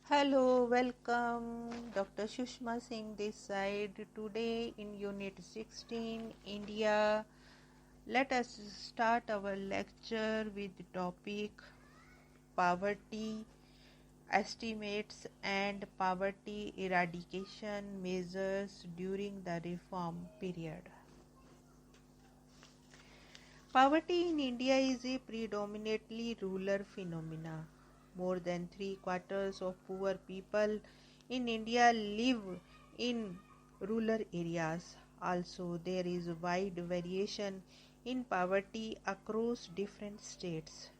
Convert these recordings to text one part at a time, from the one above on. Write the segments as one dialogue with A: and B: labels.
A: Hello, welcome. Dr. Sushma Singh this side. Today in Unit 16, India. Let us start our lecture with the topic poverty estimates and poverty eradication measures during the reform period. Poverty in India is a predominantly rural phenomena. More than three-quarters of poor people in India live in rural areas. Also, there is wide variation in poverty across different states.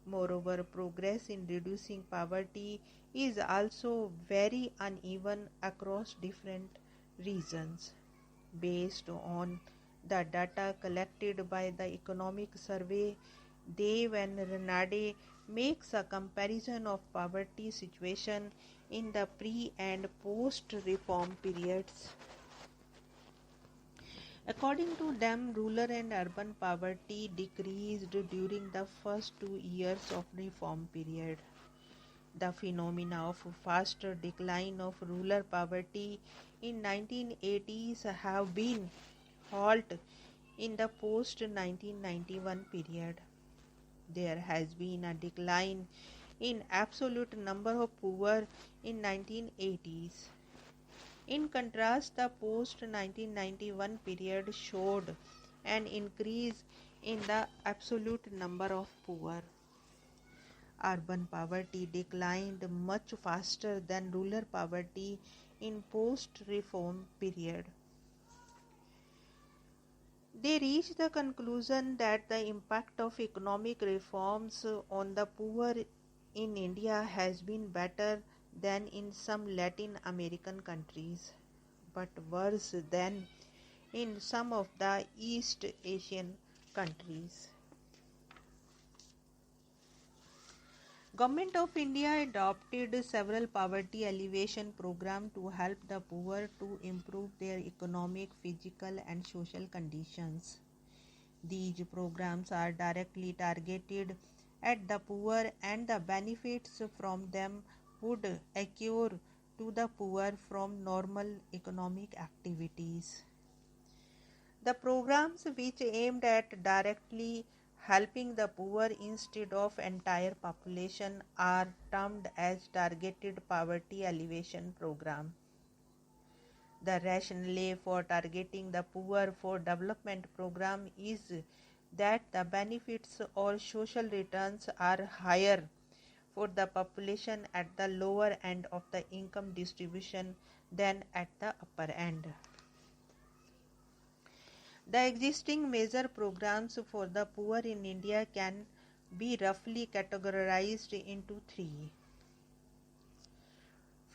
A: Moreover, progress in reducing poverty is also very uneven across different regions. Based on the data collected by the Economic Survey, Dev and Renade makes a comparison of poverty situation in the pre and post reform periods. According to them, rural and urban poverty decreased during the first 2 years of reform period. The phenomena of faster decline of rural poverty in 1980s have been halt in the post-1991 period. There has been a decline in absolute number of poor in 1980s. In contrast, the post-1991 period showed an increase in the absolute number of poor. Urban poverty declined much faster than rural poverty in post-reform period. They reached the conclusion that the impact of economic reforms on the poor in India has been better than in some Latin American countries, but worse than in some of the East Asian countries. Government of India adopted several poverty alleviation programs to help the poor to improve their economic, physical and social conditions. These programs are directly targeted at the poor and the benefits from them would accrue to the poor from normal economic activities. The programs which aimed at directly helping the poor instead of entire population are termed as targeted poverty alleviation program. The rationale for targeting the poor for development program is that the benefits or social returns are higher for the population at the lower end of the income distribution than at the upper end. The existing major programs for the poor in India can be roughly categorized into three.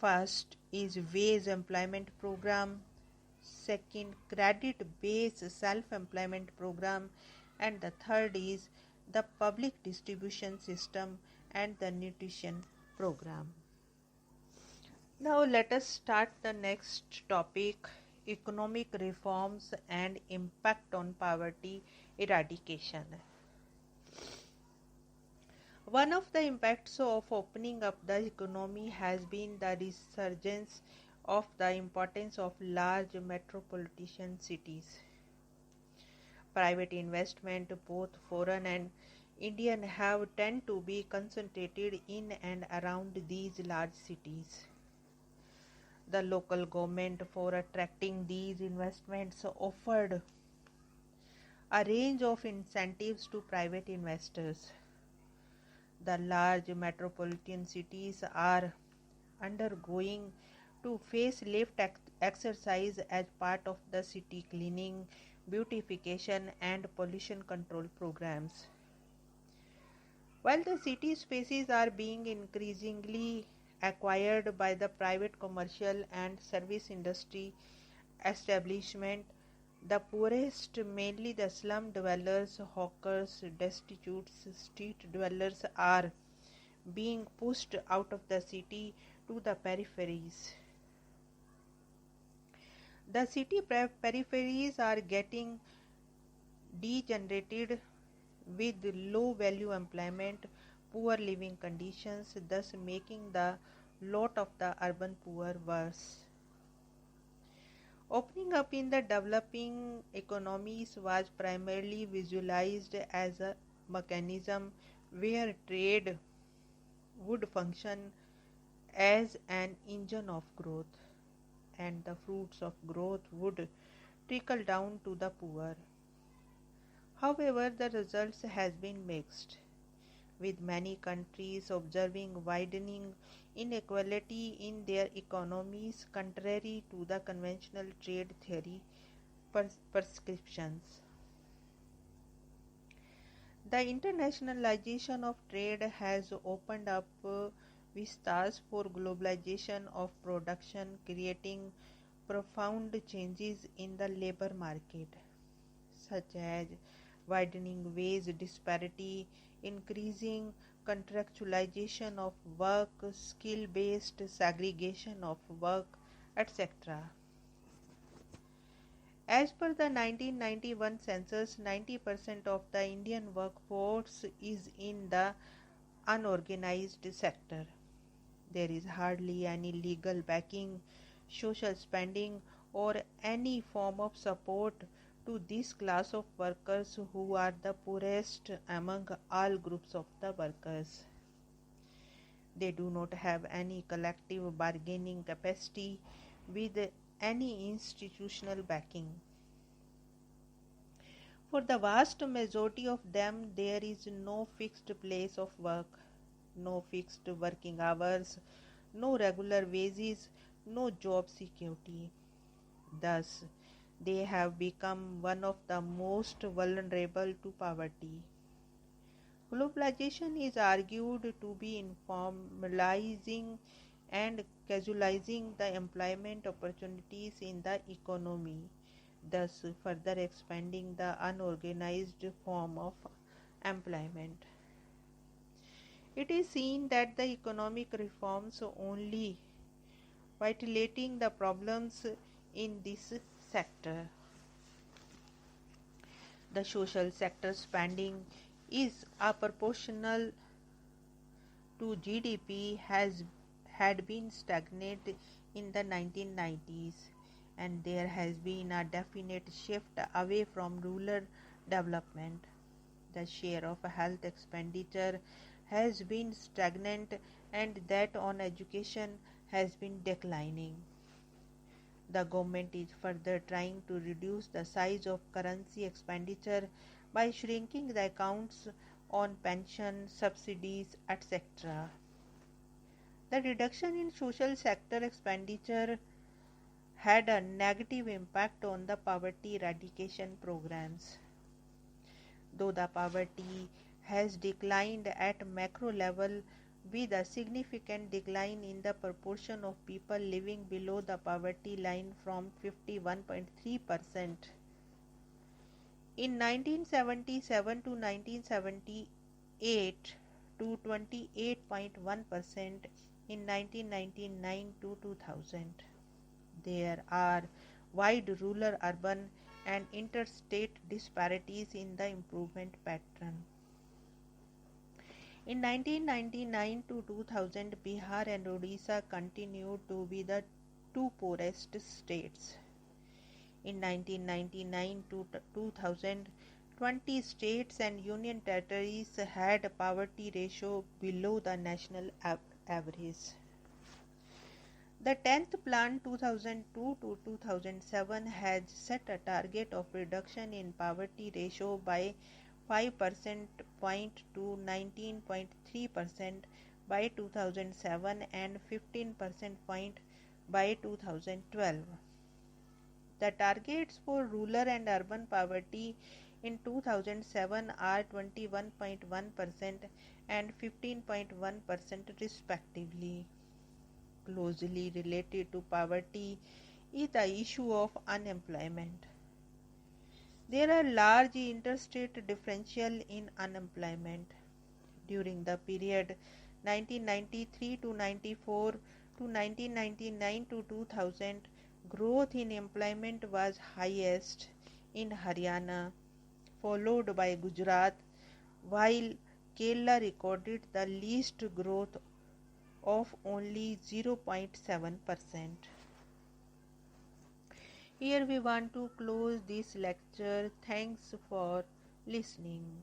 A: First is wage employment program, second credit-based self-employment program, and the third is the public distribution system and the nutrition program. Now let us start the next topic, economic reforms and impact on poverty eradication. One of the impacts of opening up the economy has been the resurgence of the importance of large metropolitan cities. Private investment, both foreign and Indian, have tend to be concentrated in and around these large cities. The local government, for attracting these investments, offered a range of incentives to private investors. The large metropolitan cities are undergoing to facelift exercise as part of the city cleaning, beautification and pollution control programs. While the city spaces are being increasingly acquired by the private commercial and service industry establishment, the poorest, mainly the slum dwellers, hawkers, destitutes, street dwellers, are being pushed out of the city to the peripheries. The city peripheries are getting degenerated with low value employment, poor living conditions, thus making the lot of the urban poor worse. Opening up in the developing economies was primarily visualized as a mechanism where trade would function as an engine of growth, and the fruits of growth would trickle down to the poor. However, the results has been mixed, with many countries observing widening inequality in their economies contrary to the conventional trade theory prescriptions. The internationalization of trade has opened up vistas for globalization of production, creating profound changes in the labor market, such as widening wage disparity, increasing contractualization of work, skill based segregation of work, etc. As per the 1991 census, 90% of the Indian workforce is in the unorganized sector. There is hardly any legal backing, social spending, or any form of support to this class of workers who are the poorest among all groups of the workers. They do not have any collective bargaining capacity with any institutional backing. For the vast majority of them, there is no fixed place of work, no fixed working hours, no regular wages, no job security. Thus, they have become one of the most vulnerable to poverty. Globalization is argued to be informalizing and casualizing the employment opportunities in the economy, thus further expanding the unorganized form of employment. It is seen that the economic reforms only vitiating the problems in this sector. The social sector spending is proportional to GDP had been stagnant in the 1990s, and there has been a definite shift away from rural development. The share of health expenditure has been stagnant, and that on education has been declining. The government is further trying to reduce the size of currency expenditure by shrinking the accounts on pension, subsidies, etc. The reduction in social sector expenditure had a negative impact on the poverty eradication programs. Though the poverty has declined at macro level, with a significant decline in the proportion of people living below the poverty line from 51.3% in 1977 to 1978 to 28.1% in 1999 to 2000. There are wide rural urban and interstate disparities in the improvement pattern. In 1999 to 2000, Bihar and Odisha continued to be the two poorest states. In 1999 to 2000, 20 states and union territories had a poverty ratio below the national average. The 10th Plan 2002 to 2007 has set a target of reduction in poverty ratio by 5% point to 19.3% by 2007 and 15% point by 2012. The targets for rural and urban poverty in 2007 are 21.1% and 15.1% respectively. Closely related to poverty is the issue of unemployment. There are large interstate differential in unemployment. During the period 1993 to 94 to 1999 to 2000, growth in employment was highest in Haryana, followed by Gujarat, while Kerala recorded the least growth of only 0.7%. Here we want to close this lecture. Thanks for listening.